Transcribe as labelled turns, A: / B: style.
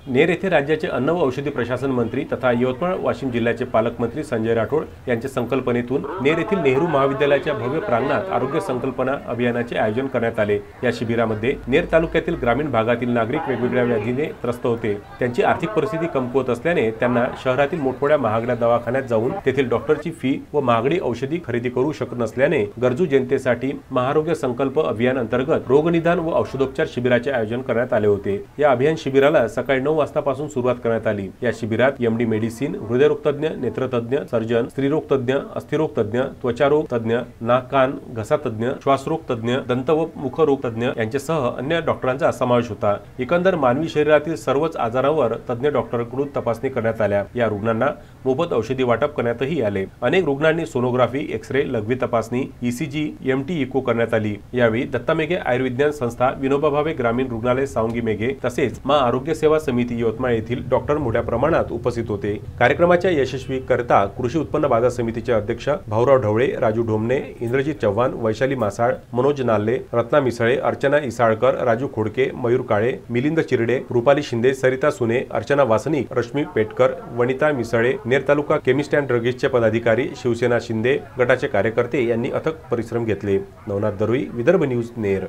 A: नेर येथे राज्याचे अन्न व औषधी प्रशासन मंत्री तथा यवतमाळ वाशिम जिल्ह्याचे पालकमंत्री संजय राठोड यांच्या संकल्पनेतून नेर येथील नेहरू महाविद्यालयाच्या भव्य प्रांगणात आरोग्य संकल्पना अभियानाचे आयोजन करण्यात आले। या शिबिरामध्ये नेर तालुक्यातील ग्रामीण भागातील नागरिक वेगवेगळ्या व्याधीने त्रस्त होते। त्यांची आर्थिक परिस्थिती कमकुवत असल्याने त्यांना शहरातील मोठमोठ्या महागड्या दवाखान्यात जाऊन तेथील डॉक्टरची फी व महागडी औषधी खरेदी करू शकत नसल्याने गरजू जनतेसाठी महाआरोग्य संकल्प अभियान अंतर्गत रोगनिदान व औषधोपचार शिबिराचे आयोजन करण्यात आले होते। या अभियान शिबिराला सकाळी 9 वाजतापासून सुरुवात करण्यात आली। या शिबिरात एमडी मेडिसिन, हृदयरोग तज्ञ, नेत्रतज्ञ, सर्जन, स्त्रीरोग तज्ञ, अस्थिरोग तज्ञ, त्वचारोग तज्ञ, नाक कान घसा तज्ञ, श्वासरोग तज्ञ, दंत व मुखरोग तज्ञ यांच्यासह अन्य डॉक्टरांचा समावेश होता। एकंदर मानवी शरीरातील सर्वच आजारांवर तज्ञ डॉक्टरांकडून तपासणी करण्यात आल्या। या रुग्णांना मोफत औषधी वाटप करण्यातही आले। अनेक रुग्णांनी सोनोग्राफी, एक्स-रे, लघवी तपासणी, ईसीजी, एमटी इको करण्यात आली। यावेळी दत्ता मेघे आयुर्विज्ञान संस्था, विनोबा भावे ग्रामीण रुग्णालय सावंगी मेघे तसेच मा आरोग्य सेवा समिती यवतमाळ येथील डॉक्टर मोठ्या प्रमाणात उपस्थित होते। कार्यक्रमाच्या यशस्वी करता कृषी उत्पन्न बाजार समितीचे अध्यक्ष भाऊराव ढवळे, राजू ढोमणे, इंद्रजित चव्हाण, वैशाली मासाळ, मनोज नाल्ले, रत्ना मिसळे, अर्चना इसाळकर, राजू खोडके, मयूर काळे, मिलिंद चिरडे, रुपाली शिंदे, सरिता सुने, अर्चना वासनिक, रश्मी पेटकर, वनिता मिसळे, नेर तालुका केमिस्ट अँड ड्रगिस्टचे पदाधिकारी, शिवसेना शिंदे गटाचे कार्यकर्ते यांनी अथक परिश्रम घेतले। नवनाथ दरुई, विदर्भ न्यूज, नेर।